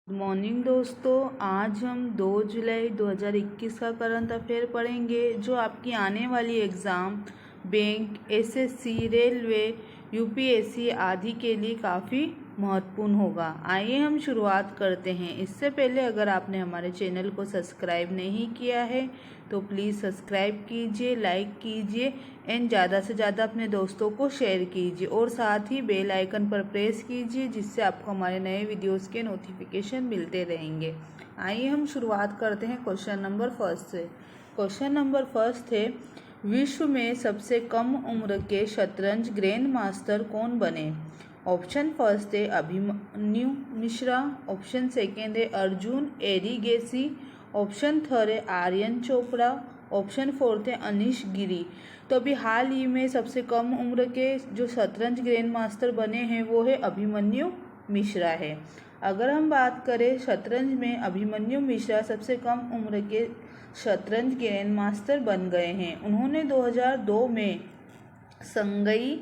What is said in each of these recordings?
Good morning दोस्तों। आज हम 2 जुलाई 2021 का करंट अफेयर पढ़ेंगे जो आपकी आने वाली exam bank, SSC, railway, UPSC आदि के लिए काफ़ी महत्वपूर्ण होगा। आइए हम शुरुआत करते हैं। इससे पहले अगर आपने हमारे चैनल को सब्सक्राइब नहीं किया है तो प्लीज़ सब्सक्राइब कीजिए, लाइक कीजिए एंड ज़्यादा से ज़्यादा अपने दोस्तों को शेयर कीजिए और साथ ही बेल आइकन पर प्रेस कीजिए जिससे आपको हमारे नए वीडियोस के नोटिफिकेशन मिलते रहेंगे। आइए हम शुरुआत करते हैं क्वेश्चन नंबर फर्स्ट से। क्वेश्चन नंबर फर्स्ट है, विश्व में सबसे कम उम्र के शतरंज ग्रैंड मास्टर कौन बने? ऑप्शन फर्स्ट है अभिमन्यु मिश्रा, ऑप्शन सेकेंड है अर्जुन एरिगेसी, ऑप्शन थर्ड है आर्यन चोपड़ा, ऑप्शन फोर्थ है अनीश गिरी। तो अभी हाल ही में सबसे कम उम्र के जो शतरंज ग्रैंड मास्टर बने हैं वो है अभिमन्यु मिश्रा है। अगर हम बात करें शतरंज में, अभिमन्यु मिश्रा सबसे कम उम्र के शतरंज ग्रैंड मास्टर बन गए हैं। उन्होंने 2002 में संगई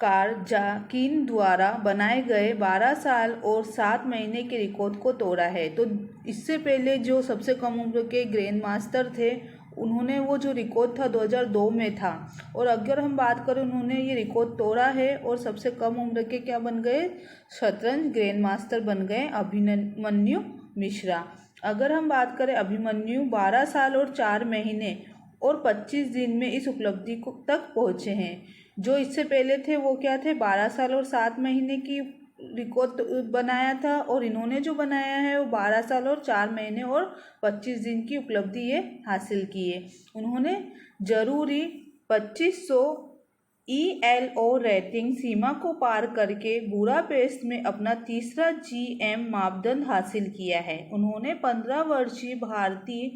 कारजाकिन द्वारा बनाए गए 12 साल और 7 महीने के रिकॉर्ड को तोड़ा है। तो इससे पहले जो सबसे कम उम्र के ग्रैंड मास्टर थे उन्होंने वो जो रिकॉर्ड था 2002 में था, और अगर हम बात करें उन्होंने ये रिकॉर्ड तोड़ा है और सबसे कम उम्र के क्या बन गए, शतरंज ग्रैंड मास्टर बन गए अभिमन्यु मिश्रा। अगर हम बात करें अभिमन्यु 12 साल और 4 महीने और 25 दिन में इस उपलब्धि तक पहुँचे हैं। जो इससे पहले थे वो क्या थे, 12 साल और 7 महीने की रिकॉर्ड बनाया था, और इन्होंने जो बनाया है वो 12 साल और 4 महीने और 25 दिन की उपलब्धि ये हासिल की है। उन्होंने जरूरी 2500 ELO रेटिंग सीमा को पार करके बुडापेस्ट में अपना तीसरा GM मापदंड हासिल किया है। उन्होंने 15 वर्षीय भारतीय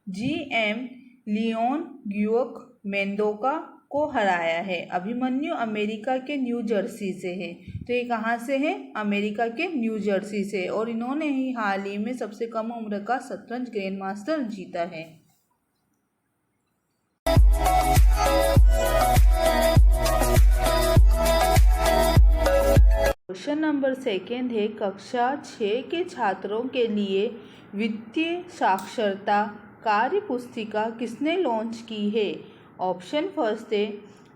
GM लियोन ग्युक मेंडोका को हराया है। अभिमन्यु अमेरिका के न्यू जर्सी से है। तो ये कहाँ से है, अमेरिका के न्यू जर्सी से, और इन्होंने ही हाल ही में सबसे कम उम्र का शतरंज ग्रैंड मास्टर जीता है। क्वेश्चन नंबर सेकेंड है, कक्षा 6 के छात्रों के लिए वित्तीय साक्षरता कार्य पुस्तिका किसने लॉन्च की है? ऑप्शन फर्स्ट है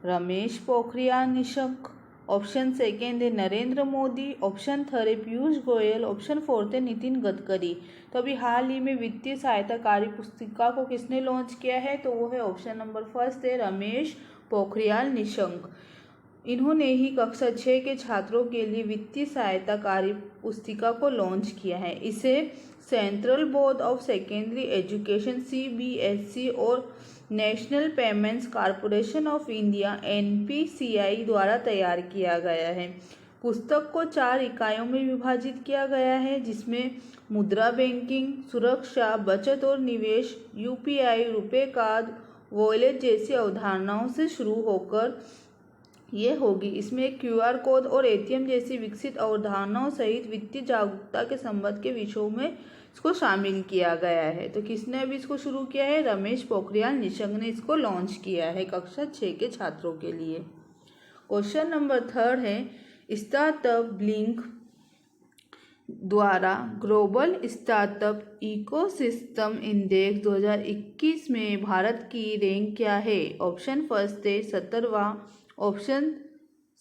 रमेश पोखरियाल निशंक, ऑप्शन सेकेंड है नरेंद्र मोदी, ऑप्शन थर्ड है पीयूष गोयल, ऑप्शन फोर्थ है नितिन गडकरी। तो अभी हाल ही में वित्तीय सहायता कार्य पुस्तिका को किसने लॉन्च किया है? तो वो है ऑप्शन नंबर फर्स्ट है रमेश पोखरियाल निशंक। इन्होंने ही कक्षा 6 के छात्रों के लिए वित्तीय सहायता कार्य पुस्तिका को लॉन्च किया है। इसे central board of secondary education CBSE और national payments corporation of India NPCI द्वारा तैयार किया गया है। पुस्तक को 4 इकाइयों में विभाजित किया गया है जिसमें मुद्रा बैंकिंग, सुरक्षा, बचत और निवेश, UPI, रुपए कार्ड, वॉलेट जैसी अवधारणाओं से शुरू होकर ये होगी। इसमें एक QR कोड और ATM जैसी विकसित अवधारणाओं सहित वित्तीय जागरूकता के संबंध के विषयों में इसको शामिल किया गया है। तो किसने अभी इसको शुरू किया है? रमेश पोखरियाल निशंक ने इसको लॉन्च किया है कक्षा 6 के छात्रों के लिए। क्वेश्चन नंबर थर्ड है, स्टार्टअप ब्लिंक द्वारा ग्लोबल स्टार्टअप इकोसिस्टम इंडेक्स 2021 में भारत की रैंक क्या है? ऑप्शन फर्स्ट है 17वां, ऑप्शन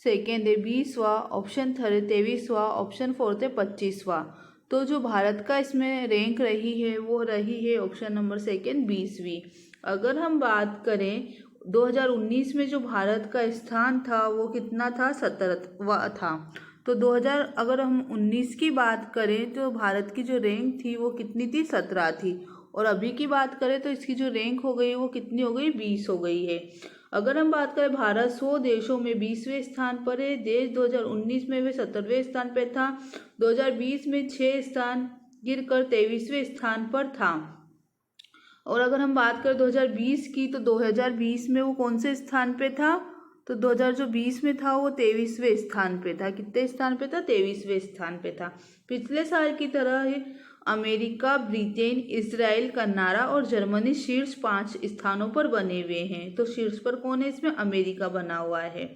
सेकेंड है 20वां, ऑप्शन थर्ड है 23वां, ऑप्शन फोर्थ है 25वां। तो जो भारत का इसमें रैंक रही है वो रही है ऑप्शन नंबर सेकेंड 20वीं। अगर हम बात करें 2019 में जो भारत का स्थान था वो कितना था? 17वां था। तो अगर हम 19 की बात करें तो भारत की जो रैंक थी वो कितनी थी? 17 थी, और अभी की बात करें तो इसकी जो रैंक हो गई वो कितनी हो गई? 20 हो गई है। अगर हम बात करें भारत 100 देशों में 20वें स्थान पर है। देश 2019 में वे 17वें स्थान पर था, 2020 में 6 स्थान गिरकर 23वें स्थान पर था। और अगर हम बात करें 2020 की तो 2020 में वो कौन से स्थान पे था? तो 2020 में था वो 23वें स्थान पे था। कितने स्थान पे था? 23वें स्थान पे था। पिछले साल की तरह ही अमेरिका, ब्रिटेन, इजराइल, कनाडा और जर्मनी शीर्ष 5 स्थानों पर बने हुए हैं। तो शीर्ष पर कौन है? इसमें अमेरिका बना हुआ है।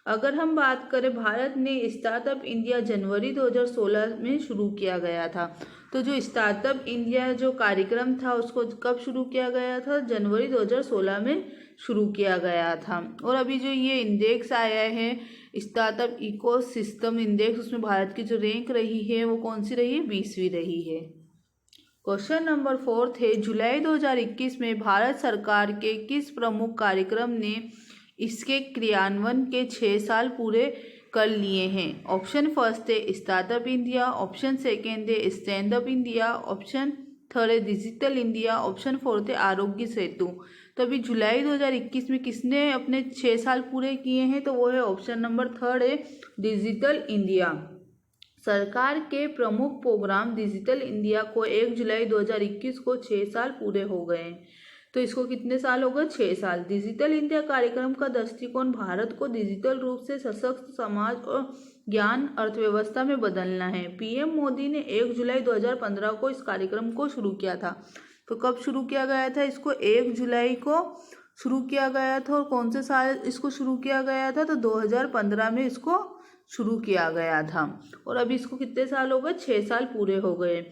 अगर हम बात करें, भारत ने स्टार्टअप इंडिया जनवरी 2016 में शुरू किया गया था। तो जो स्टार्टअप इंडिया जो कार्यक्रम था उसको कब शुरू किया गया था? जनवरी 2016 में शुरू किया गया था। और अभी जो ये इंडेक्स आया है स्टार्टअप इकोसिस्टम इंडेक्स, उसमें भारत की जो रैंक रही है वो कौन सी रही है? 20वीं रही है। क्वेश्चन नंबर 4 है, जुलाई 2021 में भारत सरकार के किस प्रमुख कार्यक्रम ने इसके क्रियान्वयन के 6 साल पूरे कर लिए हैं? ऑप्शन फर्स्ट है स्टार्टअप इंडिया, ऑप्शन सेकेंड है stand up India, option third है डिजिटल इंडिया, ऑप्शन फोर्थ है आरोग्य सेतु। तो अभी जुलाई 2021 में किसने अपने 6 साल पूरे किए हैं? तो वो है ऑप्शन नंबर थर्ड है डिजिटल इंडिया। सरकार के प्रमुख प्रोग्राम डिजिटल इंडिया को 1 जुलाई 2021 को 6 साल पूरे हो गए। तो इसको कितने साल हो गए? 6 साल। डिजिटल इंडिया कार्यक्रम का दृष्टिकोण भारत को डिजिटल रूप से सशक्त समाज और ज्ञान अर्थव्यवस्था में बदलना है। पीएम मोदी ने 1 जुलाई 2015 को इस कार्यक्रम को शुरू किया था। तो कब शुरू किया गया था इसको? 1 जुलाई को शुरू किया गया था। और कौन से साल इसको शुरू किया गया था? तो 2015 में इसको शुरू किया गया था। और अभी इसको कितने साल हो गए? 6 साल पूरे हो गए।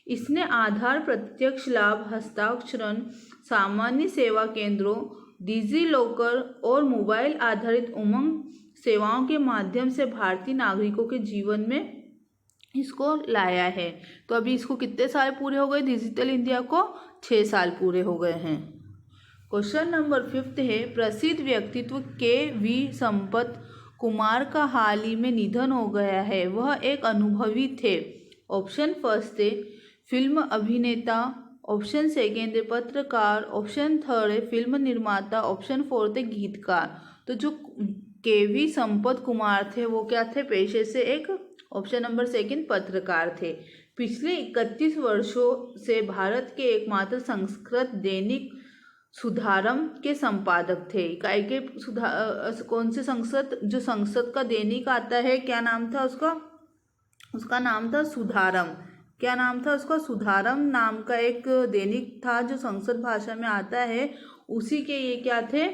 इसने आधार, प्रत्यक्ष लाभ हस्ताक्षरण, सामान्य सेवा केंद्रों, डिजी लॉकर और मोबाइल आधारित उमंग सेवाओं के माध्यम से भारतीय नागरिकों के जीवन में इसको लाया है। तो अभी इसको कितने साल पूरे हो गए? डिजिटल इंडिया को 6 साल पूरे हो गए हैं। क्वेश्चन नंबर 5 है, प्रसिद्ध व्यक्तित्व के.वी. संपत कुमार का हाल ही में निधन हो गया है। वह एक अनुभवी थे। ऑप्शन फर्स्ट है फिल्म अभिनेता, ऑप्शन सेकेंड है पत्रकार, ऑप्शन थर्ड है फिल्म निर्माता, ऑप्शन फोर्थ है गीतकार। तो जो के.वी. संपत कुमार थे वो क्या थे? पेशे से एक ऑप्शन नंबर सेकेंड पत्रकार थे। पिछले 31 वर्षों से भारत के एकमात्र संस्कृत दैनिक सुधारम के संपादक थे। काय के कौन से जो संसद का दैनिक आता है, क्या नाम था उसका? उसका नाम था सुधारम। क्या नाम था उसका? सुधारम नाम का एक दैनिक था जो संसद भाषा में आता है। उसी के ये क्या थे?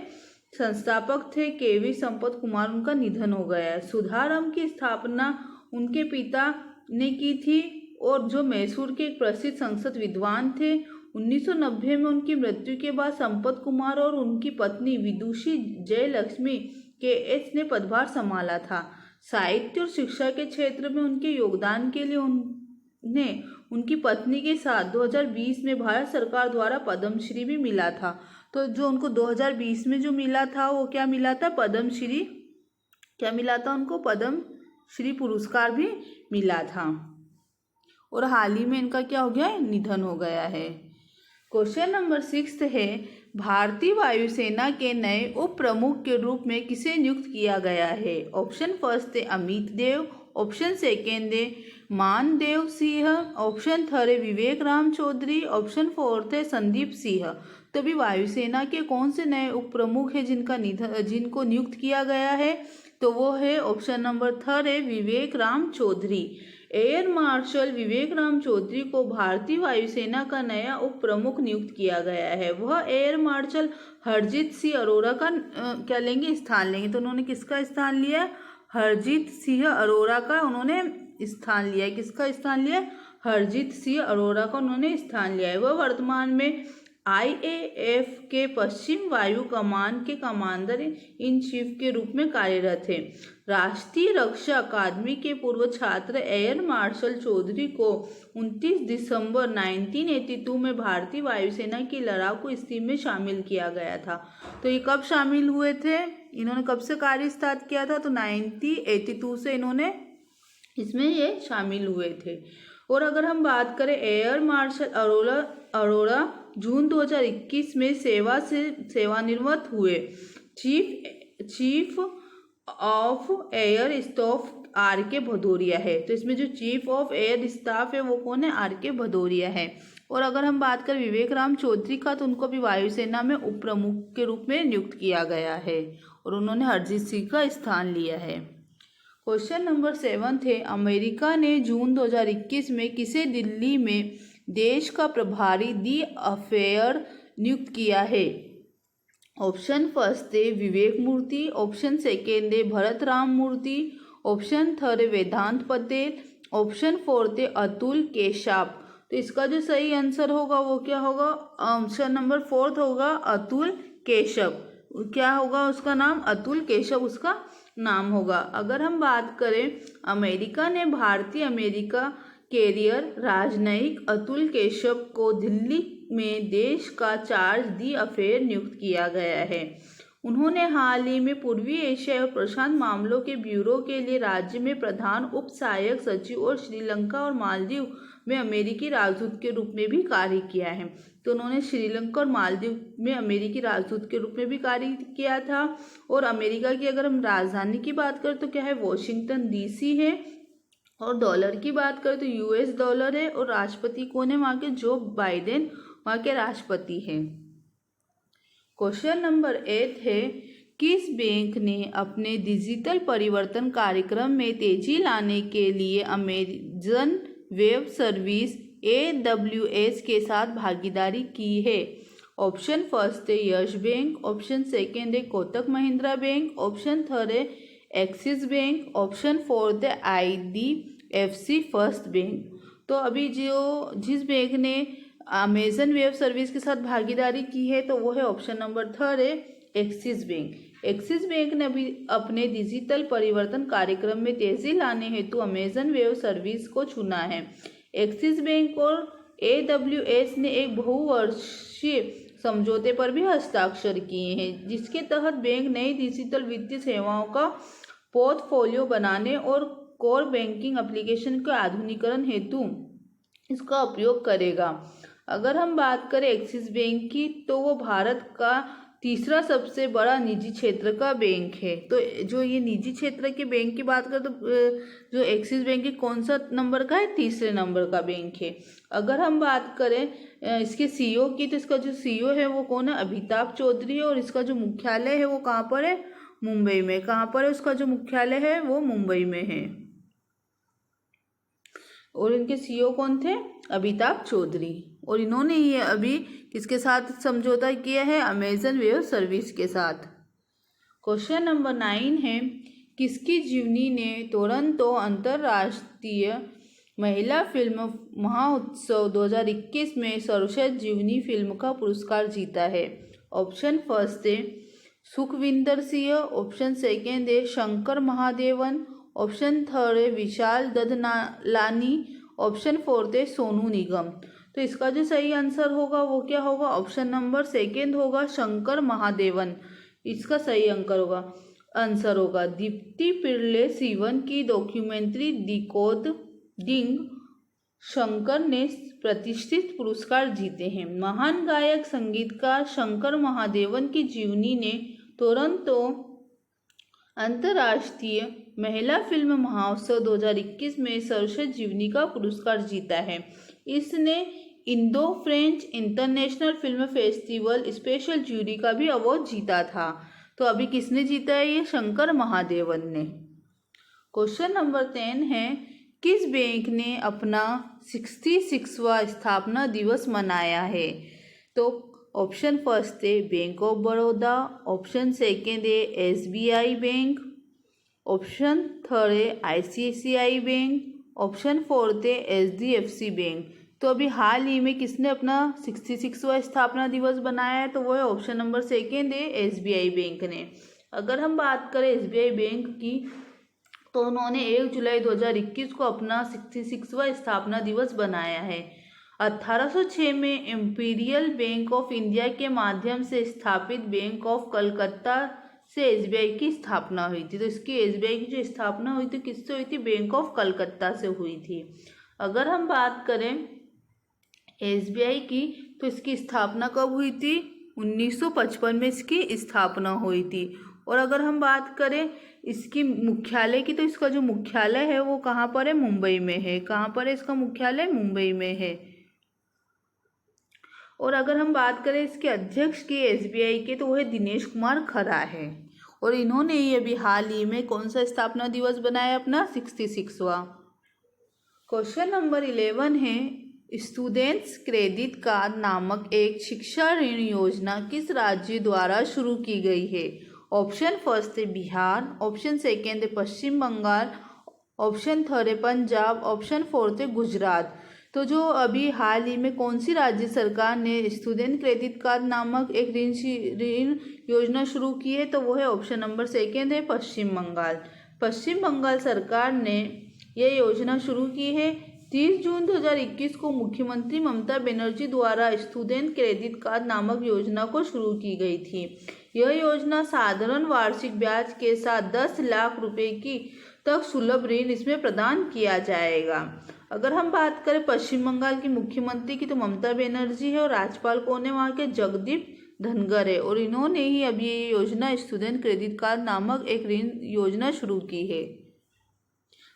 संस्थापक थे के.वी. संपत कुमार। उनका निधन हो गया है। सुधारम की स्थापना उनके पिता ने की थी और जो मैसूर के एक प्रसिद्ध संसद विद्वान थे। 1990 में उनकी मृत्यु के बाद संपत कुमार और उनकी पत्नी विदुषी जयलक्ष्मी के.एच. ने पदभार संभाला था। साहित्य और शिक्षा के क्षेत्र में उनके योगदान के लिए उन्हें उनकी पत्नी के साथ 2020 में भारत सरकार द्वारा पद्मश्री भी मिला था। तो जो उनको 2020 में जो मिला था वो क्या मिला था? पद्मश्री। क्या मिला था उनको? पद्मश्री पुरस्कार भी मिला था। और हाल ही में इनका क्या हो गया है? निधन हो गया है। क्वेश्चन नंबर 6 है, भारतीय वायुसेना के नए उप प्रमुख के रूप में किसे नियुक्त किया गया है? ऑप्शन फर्स्ट है अमित देव, ऑप्शन सेकेंड है मानदेव सिंह, ऑप्शन थर्ड है विवेक राम चौधरी, ऑप्शन फोर्थ है संदीप सिंह। तो अभी वायुसेना के कौन से नए उप प्रमुख है जिनको नियुक्त किया गया है? तो वो है ऑप्शन नंबर थर्ड है विवेक राम चौधरी। एयर मार्शल विवेक राम चौधरी को भारतीय वायुसेना का नया उप प्रमुख नियुक्त किया गया है। वह एयर मार्शल हरजीत सिंह अरोड़ा का क्या लेंगे? स्थान लेंगे। तो उन्होंने किसका स्थान लिया? हरजीत सिंह अरोड़ा का उन्होंने स्थान लिया है। किसका स्थान लिया? हरजीत सिंह अरोड़ा का उन्होंने स्थान लिया है। वह वर्तमान में IAF के पश्चिम वायु कमान के कमांडर इन चीफ के रूप में कार्यरत है। राष्ट्रीय रक्षा अकादमी के पूर्व छात्र एयर मार्शल चौधरी को 29 दिसंबर 1982 में भारतीय वायुसेना की लड़ाकू स्थिति में शामिल किया गया था। तो ये कब शामिल हुए थे? इन्होंने कब से कार्य स्टार्ट किया था? तो 1982 से इन्होंने इसमें ये शामिल हुए थे। और अगर हम बात करें एयर मार्शल अरोड़ा जून 2021 में सेवानिवृत्त हुए। Chief of air staff R.K. Bhadauria है। तो इसमें जो चीफ ऑफ एयर स्टाफ है वो कौन है? R.K. भदौरिया है। और अगर हम बात करें विवेक राम चौधरी का, तो उनको भी वायुसेना में उप प्रमुख के रूप में नियुक्त किया गया है और उन्होंने हरजीत सिंह का स्थान लिया है। क्वेश्चन नंबर 7 है, अमेरिका ने जून 2021 में किसे दिल्ली में देश का प्रभारी दी अफेयर नियुक्त किया है? ऑप्शन फर्स्ट है विवेक मूर्ति, ऑप्शन सेकेंड है भरत राम मूर्ति, ऑप्शन थर्ड है वेदांत पटेल, ऑप्शन फोर्थ है अतुल केशव। तो इसका जो सही आंसर होगा वो क्या होगा? ऑप्शन नंबर फोर्थ होगा अतुल केशव। क्या होगा उसका नाम? अतुल केशव उसका नाम होगा। अगर हम बात करें अमेरिका ने भारतीय अमेरिका कैरियर राजनयिक अतुल केशव को दिल्ली में देश का चार्ज दी अफेयर नियुक्त किया गया है। उन्होंने हाल ही में पूर्वी एशिया और प्रशांत मामलों के ब्यूरो के लिए राज्य में प्रधान उप सहायक सचिव और श्रीलंका और मालदीव में अमेरिकी राजदूत के रूप में भी कार्य किया है। तो उन्होंने श्रीलंका और मालदीव में अमेरिकी राजदूत के रूप में भी कार्य किया था। और अमेरिका की अगर हम राजधानी की बात करें तो क्या है? वॉशिंगटन DC है। और डॉलर की बात करें तो US डॉलर है। और राष्ट्रपति कौन है वहाँ के? जो बाइडेन वहाँ के राष्ट्रपति हैं। क्वेश्चन नंबर 8 है किस बैंक ने अपने डिजिटल परिवर्तन कार्यक्रम में तेजी लाने के लिए अमेजन वेब सर्विस AWS के साथ भागीदारी की है? ऑप्शन फर्स्ट है यस बैंक, ऑप्शन सेकेंड है Kotak Mahindra bank, option third है एक्सिस बैंक, ऑप्शन फोर्थ है IDFC फर्स्ट बैंक। तो अभी जिस बैंक ने अमेजन वेब सर्विस के साथ भागीदारी की है तो वो है ऑप्शन नंबर थर्ड है एक्सिस बैंक। एक्सिस बैंक ने अभी अपने डिजिटल परिवर्तन कार्यक्रम में तेजी लाने हेतु अमेजन वेब सर्विस को चुना है। एक्सिस बैंक और AWS ने एक बहुवर्षीय समझौते पर भी हस्ताक्षर किए हैं, जिसके तहत बैंक नई डिजिटल वित्तीय सेवाओं का पोर्टफोलियो बनाने और कोर बैंकिंग एप्लीकेशन के आधुनिकीकरण हेतु इसका उपयोग करेगा। अगर हम बात करें एक्सिस बैंक की तो वो भारत का तीसरा सबसे बड़ा निजी क्षेत्र का बैंक है। तो जो ये निजी क्षेत्र के बैंक की बात करें तो जो एक्सिस बैंक है कौन सा नंबर का है? तीसरे नंबर का बैंक है। अगर हम बात करें इसके CEO की तो इसका जो CEO है वो कौन है? अमिताभ चौधरी है। और इसका जो मुख्यालय है वो कहाँ पर है? मुंबई में। कहाँ पर है उसका जो मुख्यालय है? वो मुंबई में है। और इनके CEO कौन थे? अमिताभ चौधरी। और इन्होंने ये अभी किसके साथ समझौता किया है? अमेजन वेब सर्विस के साथ। क्वेश्चन नंबर 9 है किसकी जीवनी ने टोरंटो अंतर्राष्ट्रीय महिला फिल्म महोत्सव 2021 में सर्वश्रेष्ठ जीवनी फिल्म का पुरस्कार जीता है? ऑप्शन फर्स्ट है सुखविंदर सिंह, ऑप्शन सेकेंड है शंकर महादेवन, ऑप्शन थर्ड है विशाल ददलानी, ऑप्शन फोर्थ है सोनू निगम। तो इसका जो सही आंसर होगा वो क्या होगा? ऑप्शन नंबर सेकेंड होगा शंकर महादेवन। इसका सही आंसर होगा। दीप्ति पिल्ले सीवन की डॉक्यूमेंट्री डिकोडिंग शंकर ने प्रतिष्ठित पुरस्कार जीते हैं। महान गायक संगीतकार शंकर महादेवन की जीवनी ने टोरंटो अंतर्राष्ट्रीय महिला फिल्म महोत्सव 2021 में सर्वश्रेष्ठ जीवनी का पुरस्कार जीता है। इसने Indo French international film festival special jury का भी अवार्ड जीता था। तो अभी किसने जीता है? ये शंकर महादेवन ने। क्वेश्चन नंबर 10 है किस बैंक ने अपना 66वां स्थापना दिवस मनाया है? तो ऑप्शन फर्स्ट है bank of Baroda, option second है SBI बैंक, ऑप्शन थर्ड है ICICI बैंक, ऑप्शन फोर्थ है HDFC बैंक। तो अभी हाल ही में किसने अपना 66वां स्थापना दिवस बनाया है? तो वो है ऑप्शन नंबर सेकेंड है SBI बैंक ने। अगर हम बात करें SBI बैंक की तो उन्होंने 1 जुलाई 2021 को अपना 66वां स्थापना दिवस बनाया है। 1806 में इंपीरियल बैंक ऑफ इंडिया के माध्यम से स्थापित बैंक ऑफ कलकत्ता से SBI की स्थापना हुई थी। तो इसकी SBI की जो स्थापना हुई थी किससे हुई थी? बैंक ऑफ कलकत्ता से हुई थी। अगर हम बात करें SBI की तो इसकी स्थापना कब हुई थी? 1955 में इसकी स्थापना हुई थी। और अगर हम बात करें इसकी मुख्यालय की तो इसका जो मुख्यालय है वो कहाँ पर है? मुंबई में है। कहाँ पर है इसका मुख्यालय? मुंबई में है। और अगर हम बात करें इसके अध्यक्ष की SBI के तो वो है दिनेश कुमार खरा है। और इन्होंने ये अभी हाल ही में कौन सा स्थापना दिवस बनाया? अपना 66वां। क्वेश्चन नंबर 11 है स्टूडेंट्स क्रेडिट कार्ड नामक एक शिक्षा ऋण योजना किस राज्य द्वारा शुरू की गई है? ऑप्शन फर्स्ट है बिहार, ऑप्शन सेकेंड है पश्चिम बंगाल, ऑप्शन थर्ड है पंजाब, ऑप्शन फोर्थ है गुजरात। तो जो अभी हाल ही में कौन सी राज्य सरकार ने स्टूडेंट क्रेडिट कार्ड नामक एक ऋण योजना शुरू की है? तो वो है ऑप्शन नंबर सेकेंड है पश्चिम बंगाल। पश्चिम बंगाल सरकार ने यह योजना शुरू की है। 30 जून 2021 को मुख्यमंत्री ममता बनर्जी द्वारा स्टूडेंट क्रेडिट कार्ड नामक योजना को शुरू की गई थी। यह योजना साधारण वार्षिक ब्याज के साथ 10 लाख रुपए की तक सुलभ ऋण इसमें प्रदान किया जाएगा। अगर हम बात करें पश्चिम बंगाल की मुख्यमंत्री की, तो ममता बनर्जी है और राज्यपाल कौन है वहाँ के? जगदीप धनखड़ है। और इन्होंने ही अभी ये योजना स्टूडेंट क्रेडिट कार्ड नामक एक ऋण योजना शुरू की है।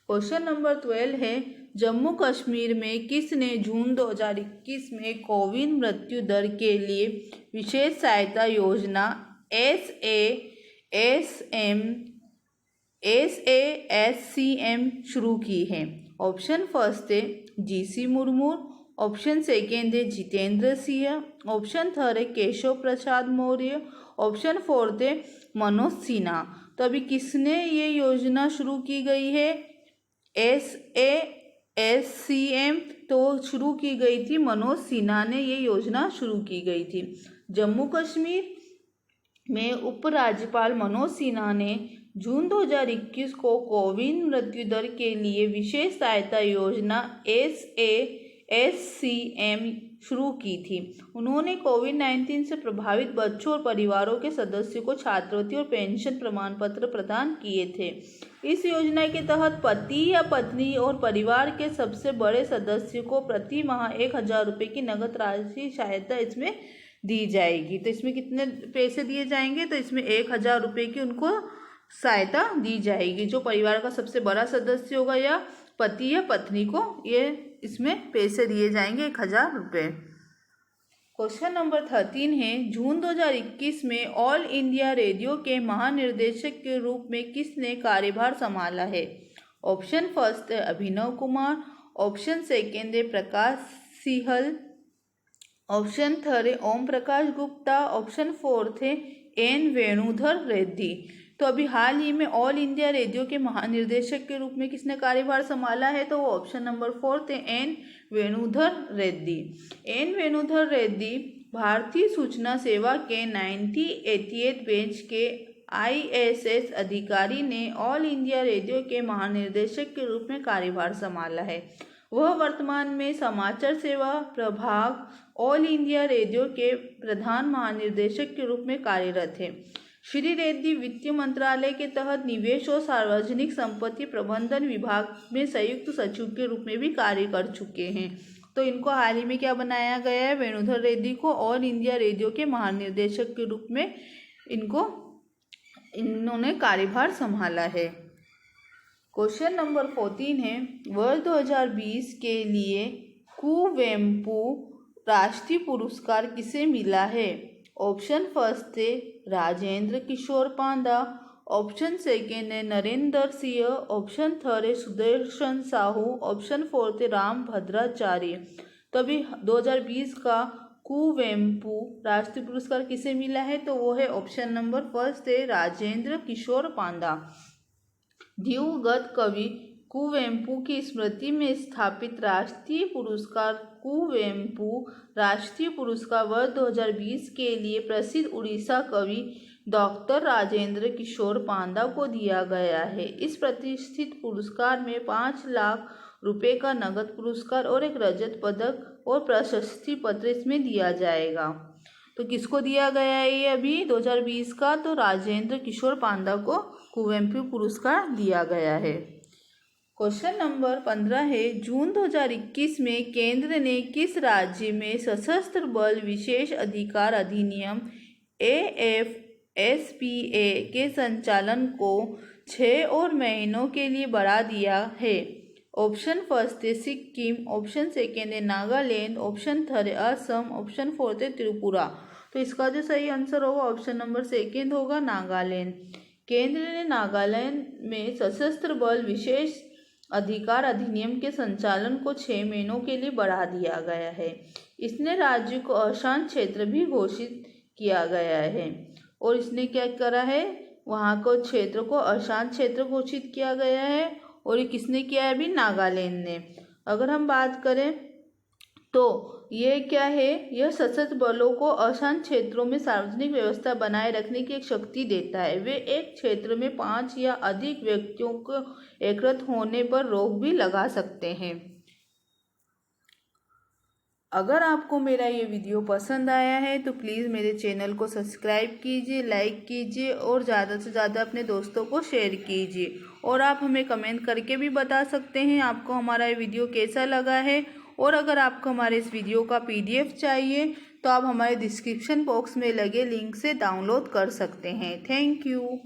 क्वेश्चन नंबर 12 है, जम्मू कश्मीर में किसने जून 2021 में कोविड मृत्यु दर के लिए विशेष सहायता योजना SASCM शुरू की है? ऑप्शन फर्स्ट है GC मुर्मू, ऑप्शन सेकेंड है जितेंद्र सिंह, ऑप्शन थर्ड है केशव प्रसाद मौर्य, ऑप्शन फोर्थ है मनोज सिन्हा। तो अभी किसने ये योजना शुरू की गई है? SASCM तो शुरू की गई थी, मनोज सिन्हा ने ये योजना शुरू की गई थी। जम्मू कश्मीर में उपराज्यपाल मनोज सिन्हा ने जून 2021 को कोविड मृत्यु दर के लिए विशेष सहायता योजना SASCM शुरू की थी। उन्होंने कोविड-19 से प्रभावित बच्चों और परिवारों के सदस्यों को छात्रवृत्ति और पेंशन प्रमाण पत्र प्रदान किए थे। इस योजना के तहत पति या पत्नी और परिवार के सबसे बड़े सदस्य को प्रति माह 1000 रुपये की नगद राशि सहायता इसमें दी जाएगी। तो इसमें कितने पैसे दिए जाएंगे? तो इसमें 1000 रुपये की उनको सहायता दी जाएगी। जो परिवार का सबसे बड़ा सदस्य होगा या पति या पत्नी को ये इसमें पैसे दिए जाएंगे 1000 रुपये। क्वेश्चन नंबर 13 है, जून 2021 में ऑल इंडिया रेडियो के महानिर्देशक के रूप में किसने कार्यभार संभाला है? ऑप्शन फर्स्ट है अभिनव कुमार, ऑप्शन सेकेंड है प्रकाश सिहल, ऑप्शन थर्ड है ओम प्रकाश गुप्ता, ऑप्शन फोर्थ है एन वेणुधर रेड्डी। तो अभी हाल ही में ऑल इंडिया रेडियो के महानिर्देशक के रूप में किसने कार्यभार संभाला है? तो वो ऑप्शन नंबर फोर्थ है एन वेणुधर रेड्डी। एन वेणुधर रेड्डी भारतीय सूचना सेवा के 1988 बैच के ISS अधिकारी ने ऑल इंडिया रेडियो के महानिर्देशक के रूप में कार्यभार संभाला है। वह वर्तमान में समाचार सेवा प्रभाग ऑल इंडिया रेडियो के प्रधान महानिर्देशक के रूप में कार्यरत है। श्री रेड्डी वित्त मंत्रालय के तहत निवेश और सार्वजनिक संपत्ति प्रबंधन विभाग में संयुक्त सचिव के रूप में भी कार्य कर चुके हैं। तो इनको हाल ही में क्या बनाया गया है? वेणुधर रेड्डी को ऑल इंडिया रेडियो के महानिर्देशक के रूप में इन्होंने कार्यभार संभाला है। क्वेश्चन नंबर 14 है, वर्ष 2020 के लिए कुवेम्पु राष्ट्रीय पुरस्कार किसे मिला है? ऑप्शन फर्स्ट है राजेंद्र किशोर पांडा, ऑप्शन सेकेंड है नरेंद्र सिंह, ऑप्शन थर्ड है सुदर्शन साहू, ऑप्शन फोर्थ है राम भद्राचार्य। तो अभी 2020 का कुवेम्पु राष्ट्रीय पुरस्कार किसे मिला है? तो वो है ऑप्शन नंबर फर्स्ट है राजेंद्र किशोर पांडा। दिवंगत कवि कुवेम्पु की स्मृति में स्थापित राष्ट्रीय पुरस्कार कुवेम्पु राष्ट्रीय पुरस्कार वर्ष 2020 के लिए प्रसिद्ध उड़ीसा कवि डॉक्टर राजेंद्र किशोर पांडा को दिया गया है। इस प्रतिष्ठित पुरस्कार में 5 लाख रुपए का नगद पुरस्कार और एक रजत पदक और प्रशस्ति पत्र इसमें दिया जाएगा। तो किसको दिया गया है ये अभी 2020 का? तो राजेंद्र किशोर पांडा को कुवेम्पु पुरस्कार दिया गया है। क्वेश्चन नंबर 15 है, जून 2021 में केंद्र ने किस राज्य में सशस्त्र बल विशेष अधिकार अधिनियम AFSPA के संचालन को 6 और महीनों के लिए बढ़ा दिया है? ऑप्शन फर्स्ट है सिक्किम, ऑप्शन सेकेंड है नागालैंड, ऑप्शन थर्ड है असम, ऑप्शन फोर्थ है त्रिपुरा। तो इसका जो सही आंसर होगा ऑप्शन नंबर सेकेंड होगा नागालैंड। केंद्र ने नागालैंड में सशस्त्र बल विशेष अधिकार अधिनियम के संचालन को 6 महीनों के लिए बढ़ा दिया गया है। इसने राज्य को अशांत क्षेत्र भी घोषित किया गया है। और इसने क्या करा है, वहाँ को क्षेत्र को अशांत क्षेत्र घोषित किया गया है। और ये किसने किया है अभी, नागालैंड ने। अगर हम बात करें तो ये क्या है, यह सशस्त्र बलों को अशांत क्षेत्रों में सार्वजनिक व्यवस्था बनाए रखने की एक शक्ति देता है। वे एक क्षेत्र में 5 या अधिक व्यक्तियों को एकत्र होने पर रोक भी लगा सकते हैं। अगर आपको मेरा ये वीडियो पसंद आया है तो प्लीज़ मेरे चैनल को सब्सक्राइब कीजिए, लाइक कीजिए और ज़्यादा से ज़्यादा अपने दोस्तों को शेयर कीजिए। और आप हमें कमेंट करके भी बता सकते हैं आपको हमारा ये वीडियो कैसा लगा है। और अगर आपको हमारे इस वीडियो का PDF चाहिए तो आप हमारे डिस्क्रिप्शन बॉक्स में लगे लिंक से डाउनलोड कर सकते हैं। Thank you.